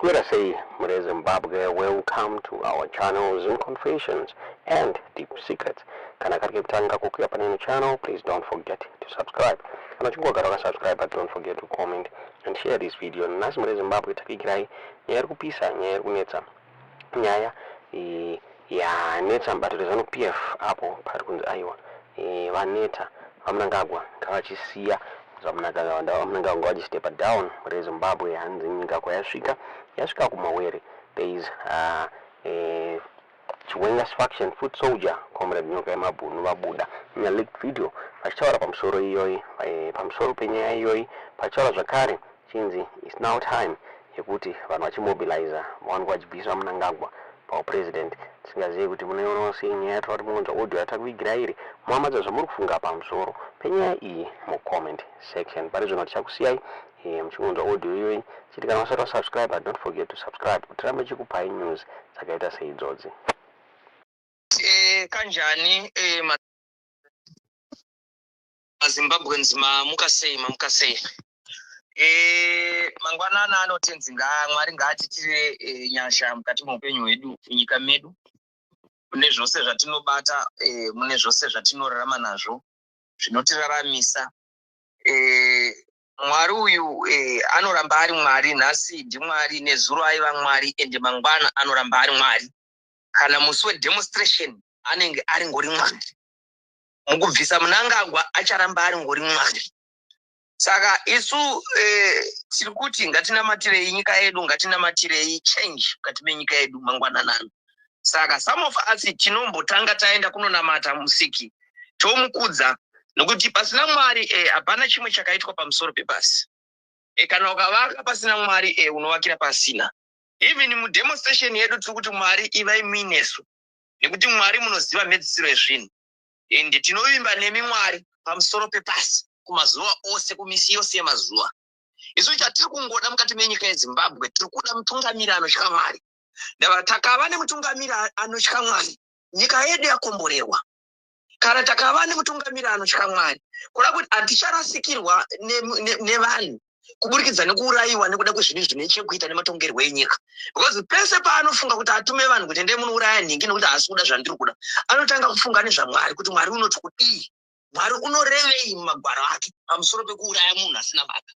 Let us say, Zimbabwe, welcome to our channel Zoom Confessions and Deep Secrets. Kana katika mtanga kukia paneno channel, please don't forget to subscribe. Kana chukua katika subscribe, but don't forget to comment and share this video. Nasi Zimbabwe takikirai nyaya kupisa, nyaya kunetsa, nyaya ya netsa mbatutezano PF hapo pari kunzi aiwa vaneta vamnangagwa ngavachisiya vamnanga ngoji step down muri Zimbabwe hanzi nyika kwayasvika kumawere. There is Chiwenga's faction foot soldier comrade nyoka yemabhunu vabuda nya leaked video vachitaura pamusoro iyoyi pamusoro penyaya iyoyi vachitaura zvakare chinzi it's now time yekuti vanhu vachimobiliza vanhu vachibvisa Mnangagwa paupresident. Tisingazivi kuti munoiona sei nyaya yataura kuti munonzwa audio yatakuvigira iri muhamadza zvamuri kufunga pamusoro penyaya iyi mucomment section. Pari zvino tichakusiyai muchingonzwa audio iyoyi chiti kana musati wasubscribe, don't forget to subscribe kuti tirambe chikupai news dzakaita seidzodzo. Kanjani Zimbabweans mukasei mangwanana anotenzi Mwari ngaatitire nyasha mukati muupenyu hwedu munyika medu, mune zvose zvatinobata, mune zvose zvatinorarama nazvo zvinotiraramisa. Mwari uyu anoramba ari Mwari, nhasi ndiMwari, nezuro aiva Mwari, ende mangwana anoramba ari Mwari. Kana musi wedemonstration anenge ari ngori Mwari, mukubvisa Mnangagwa acharamba ari ngori Mwari. Saka isu tiri kuti ngatinamatire nyika yedu, ngatinamatire change mukati menyika yedu mangwananano. Saka some of us tinombotanga taenda kunonamata musiki tomukudza nokuti pasina Mwari hapana chimwe chakaitwa pamusoro pepasi. Kana ukavaka pasina Mwari unovakira pasina. Even mudemonstration yedu tiri kuti Mwari ivai minesu, nekuti Mwari munoziva medzisiro ezvinhu, ende tinovimba nemi Mwari pamusoro pepasi kumazuva ose, kumisi yose yemazuva. Isu chatiri kungoda mukati menyika yeZimbabwe, tiri kuda mutungamiri anotya Mwari. Takava nemutungamiri anotya Mwari, nyika yedu yakomborerwa. Kana takava nemutungamiri anotya Mwari, kuda kuti haticharasikirwa nevanhu kuburikidza nekuurayiwa nekuda kwezvinhu zvine chekuita nematongerwo enyika. Because pese paanofunga kuti atume vanhu kuti ende munouraya nhingi nekuti haasi kuda zvandiri kuda, anotanga kufunga nezvaMwari kuti Mwari unoti kudii, Mwari unorevei mumagwaro ake pamusoro pekuuraya munhu asina baba.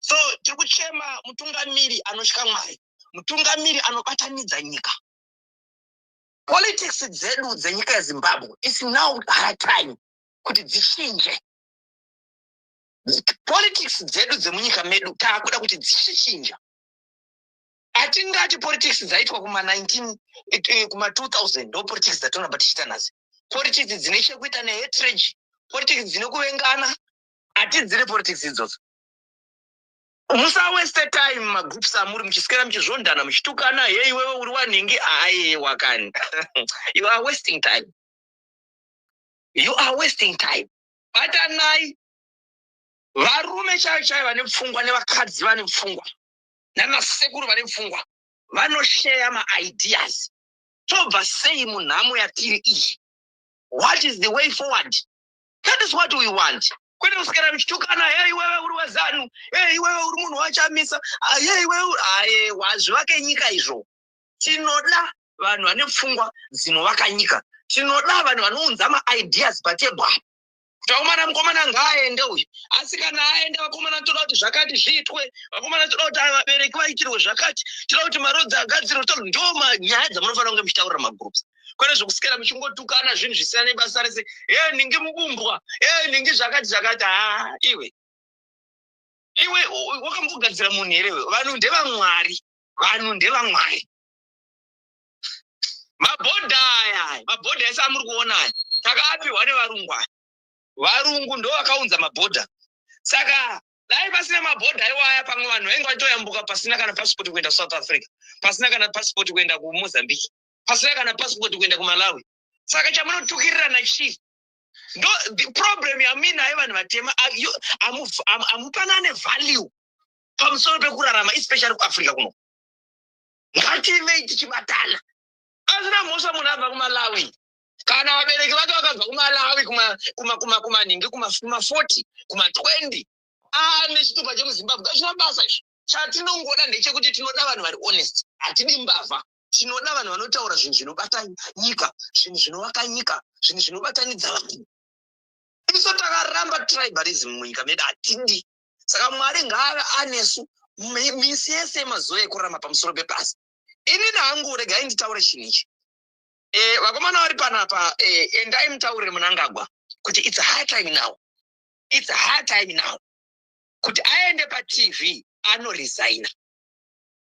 So tiri kuchema mutungamiri anotya Mwari, mutungamiri anobatanidza nyika. Politics dzedu dzenyika yeZimbabwe is now high time kuti dzichinje. Politics dzedu dzemunyika medu taakuda kuti dzichinja. Hatingati politics dzaitwa kuma-2000 ndo politics dzatoramba tichiita nazi. Politics dzine chekuita nehatred, politics dzine kuvengana, hatidzine politics idzodzo. Musa waste time magroups amuri muchisikira muchizvondana muchitukana, hey wewe uri wanhingi, aye wakani. You are wasting time. You are wasting time. Batanai varume chaivo vane pfungwa nevakadzi vane pfungwa nanasekuru vane pfungwa vanoshare maideas. Tobva sei munhamo yatiri iyi? What is the way forward? That is what we want. Kwete kusikira muchitukana, hey wewe uri wazanu, hey wewe uri munhu wachamisa, hey wewe aye wazvivake nyika izvo. Tinoda vanhu vane pfungwa dzinovaka nyika. Tinoda vanhu vanounza maideas patebwa. Taumana mukomana ngaaende uyu, asi kana aende vakomana toda kuti zvakati zviitwe, vakomana toda kuti vabereki vaitirwe zvakati, toda kuti marodzi agadzirwe, ndo nyaya dzamunofanira kunge muchitaurira magroups. Kwete zvokusikira muchingotukana zvinhu zvisina nebasa rese, ningi mubumbwa, ningi zvakati. Iwe wakambogadzira munhu here? Vanhu ndevamwari, vanhu ndevamwari. Mabhodha ese amuri kuona aya takapihwa nevarungu aya. Varungu ndo vakaunza mabhodha. Saka dai pasina mabhodha iwaya, pamwe vanhu vainge vachitoyambuka pasina kana passport kuenda South Africa, pasina kana passport kuenda kuMozambique, pasina kana passport kuenda kuMalawi. Saka chamunotukirirana chii? Ndo the problem yaminayo vanhu vatema, amupanane value pamusoro pekurarama, especially kuAfrica kuno. Ngativei tichibatana. Asina mhosva munhu abva kuMalawi. Kana vabereki vake vakabva kuMalawi kuma 40 kuma 20 nechitupa chemuZimbabwe azvina basa izvo. chatinongoda ndechekuti tinoda vanhu vari honest, hatidi mbavha. Tinoda vanhu vanotaura zvinhu zvinobata nyika, zvinhu zinovaka nyika, zvinhu zvinobatanidza vanhu. Isu takaramba tribalism munyika medu, hatidi. Saka Mwari ngaave anesu misi yese yemazuva ekurarama pamusoro pepasi. Inini hangu regai nditaure chinhu ichi. Vakomana vari panapa, endai mutaurire Mnangagwa kuti it's high time now. It's high time now. Kuti aende paTV anoresigna.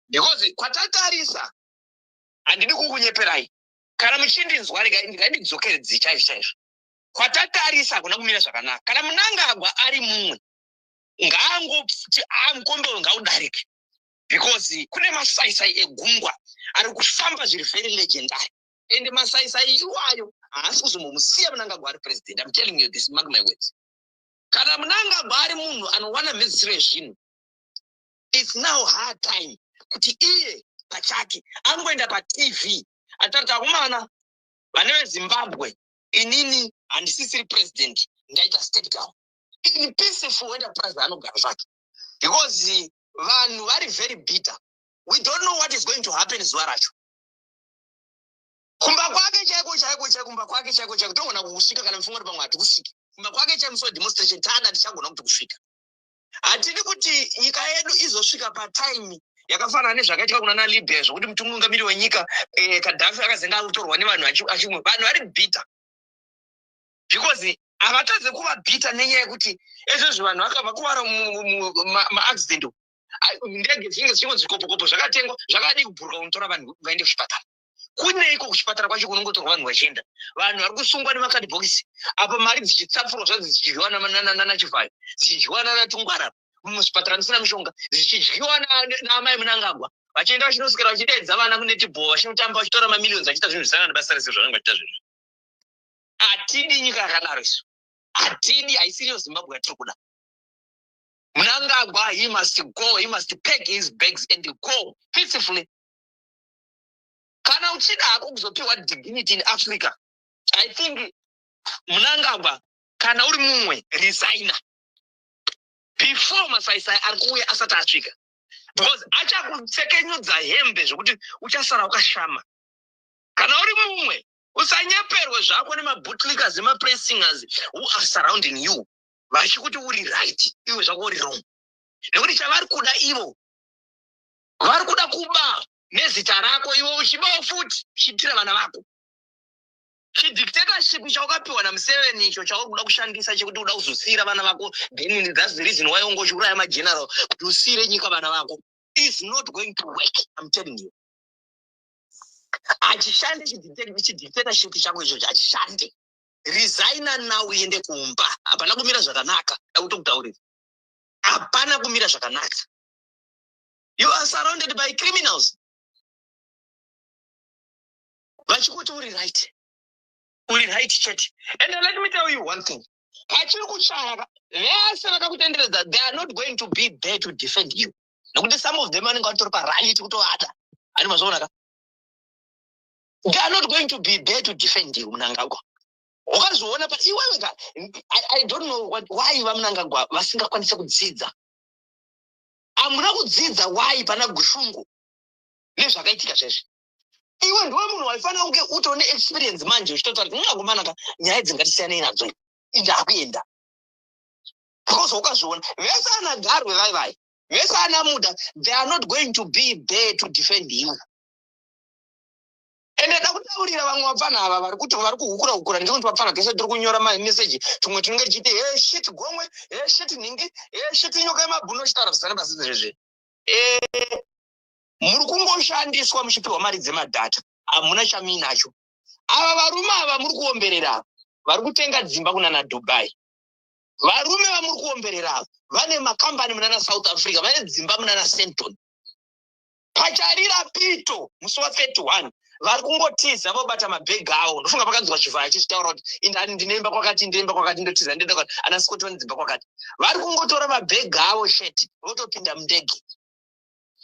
Because kwatatarisa, handidi kukunyeperai. Kana muchindinzwa regai ndidzokeredze chaizvo. Kwatatarisa hakuna kumira zvakanaka. Kana Mnangagwa ari mumwe, ngaangoti mukombe ngaudarike. Because kune masaisai egungwa ari kufamba zviri very legendary. And masaisai iwayo haasi kuzomusiya Mnangagwa ari president. I'm telling you this, mark my words. Kana Mnangagwa ari munhu anowana mhezisiro ezvinhu, it's now hard time kuti iye pachake angoenda paTV atati akomana vane veZimbabwe, inini handisisiri president, ndaita step down. In peaceful enterprise anogara zvake. Because vanhu vari very bitter. We don't know what is going to happen zuva racho. Kumba kwake chaiko kumba kwake chaiko togona kusvika kana mfungo pamwe hatikusviki. Kumba kwake chaimuso demonstration tada tichagona kuti kusvika. Hatidi kuti nyika yedu izosvika patime yakafanana nezvakaitika kuna Libya zvokuti mutungamiri wenyika Gaddafi akazenga akutorwa nevanhu achimwe. Vanhu vari bitter. Because avatadze kuva bitter nenyaya yekuti ezvezvo vanhu vakabva kuvara maaccident. Ndege dzinenge dzichingo zvikopokopo zvakatengwa zvakadi kubhuruka kunotora vanhu vaende kuchipatara. Kuneiko kuchipatara kwacho kunongotorwa vanhu vachienda? Vanhu vari kusungwa nemakadhibhokisi apa mari dzichitsapfurwa zvadzo dzichidyiwa naChivhayo, dzichidyiwa naTungwarara muzvipatara musina mishonga, dzichidyiwa naamai Mnangagwa, vachienda vachinoswera vachidaidza vana kunetibhoo vachinotamba vachitora mamiliyoni vachiita zvinhu zvisana nebasa rese zvavanenge vachiita zvinhu. Hatidi nyika yakadaro isu. Hatidi, haisiriyo Zimbabwe yatiri kuda. Mnangagwa, he must go, he must pack his bags and go peacefully. Kana uchida hako kuzopiwa dignity in Africa, I think Mnangagwa kana uri mumwe resigna before masaisai ari kuuya asati asvika. Because achakupfekenyudza hembe zvokuti uchasara ukashama. Kana uri mumwe usanyeperwe zvako nemabutlikers nemapressingers who are surrounding you vachikuti uri right iwe zvako uri wrong. Nekuti chavari kuda ivo vari kuda kuba nezita rako iwe uchibawo futi uchitira vana vako. Chidictatorship chaukapiwa naMuseveni icho chauri kuda kushandisa chekuti uda kuzosiyira vana vako, then that's the reason why ungochiuraya mageneral kuti usiyire nyika vana vako. Is not going to work, I'm telling you. Achishande chidictatorship chako icho achishande. Resigna now uende kumba. Hapana kumira zvakanaka. Akutokutaurira. Hapana kumira zvakanaka. You are surrounded by criminals. Vachikuti uri right. Uri right chete. And let me tell you one thing. Achiri kuchaya. Vese vakakutenderedza, they are not going to be there to defend you. Nokuti some of them vanenge vatori parally tikutovata. Ani mazvaona ka? They are not going to be there to defend you, Mnangagwa. Ukazoona pa iwewe ka, I don't know why vaMnangagwa vasingakwanisa kudzidza. Hamuna kudzidza why pana Gushungu nezvakaitika zveshe. Iwe ndiwe munhu waifanira kunge utone experience manje uchitotaura kuti Mnangagwa ka nyaya dzingatisiyanei nadzo. Indakuenda. Because ukazoona vese anagarwe vai. Vese anamuda, they are not going to be there to defend you. And ndakutaurira vamwe vapfana ava vari kuti vari kuhukura ndikuti vapfana kese tiri kunyora message tumwe tinenge tichiti shit gomwe, shit ningi, shit nyoka yemabhuno chitaura zvisana basi zvezve. Muri kungoshandiswa muchipiwa mari dzemadhata. Hamuna chaminacho. Ava varume ava muri kuomberera vari kutenga dzimba kunana Dubai. Varume vamuri kuomberera vane makambani munana South Africa, vane dzimba munana Senton. Pacharira pito musi wa31 vari kungotiza vobata mabhegi avo. Ndofunga pakanzwa Chivhayo chichitaura kuti indani ndinemba kwakati ndotiza ndenda kwakati ana Scott vane dzimba kwakati. Vari kungotora mabhegi avo sheti votopinda mundege.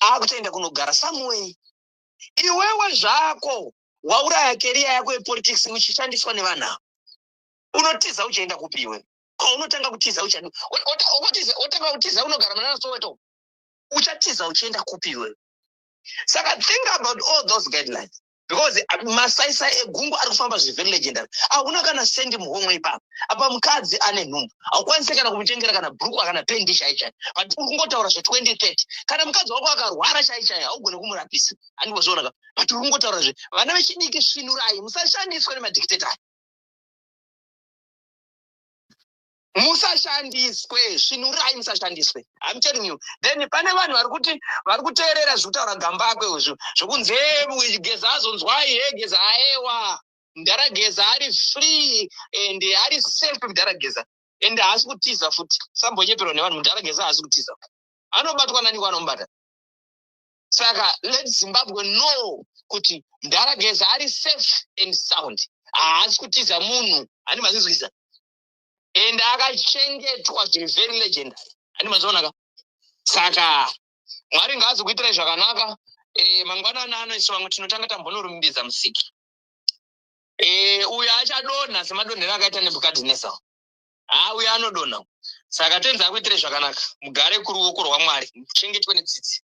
Akutoenda kunogara somewhere. Iwewe zvako wauraya career yako yepolitics uchishandiswa nevanhu. Unotiza uchienda kupiwe. Unotanga kutiza uchadu. Otanga kutiza unogara munana Soweto. uchatiza uchienda kupi iwewe? Saka think about all those guidelines. Because masaisa egungu ari kufamba very legendary. Hauna kana sendi muhomwe ipapo. Apa mukadzi ane nhumbu. Haukwanisi kana kumutengera kana bhuku kana pendi chaichai. But ukungotaura zve 2030. Kana mukadzi wako akarwara chaichai haugoni kumurapisa. Andibozona ka. But ukungotaura zve vana vechidiki svinurai musashandiswe nemadictator. Musashandiswe svinurai musashandiswe. I'm telling you. Then pane vanhu vari kuteerera zvekutaura gamba akwe izvo zvokunze geza azonzwai geza aewa ndarageza ari free and ari safe ndarageza and haasi kutiza futi sambonyeperwa nevanhu ndarageza haasi kutiza anobatwa nani kwanomubata. Saka let Zimbabwe know kuti ndarageza ari safe and sound haasi kutiza munhu ani mazizwisa and akachengetwa zviri very legendary ani mazoonaka. Saka Mwari ngaazokuitirai zvakanaka. Mangwanani anoiswa vamwe tinotanga tambonorumbidza musiki. Uyo achadonha semadonhero akaita Nebhukadhineza. Uyo anodonha. Saka tenzi akuitirai zvakanaka. Mugare kuruoko rwaMwari. Muchengetwe netsitsi.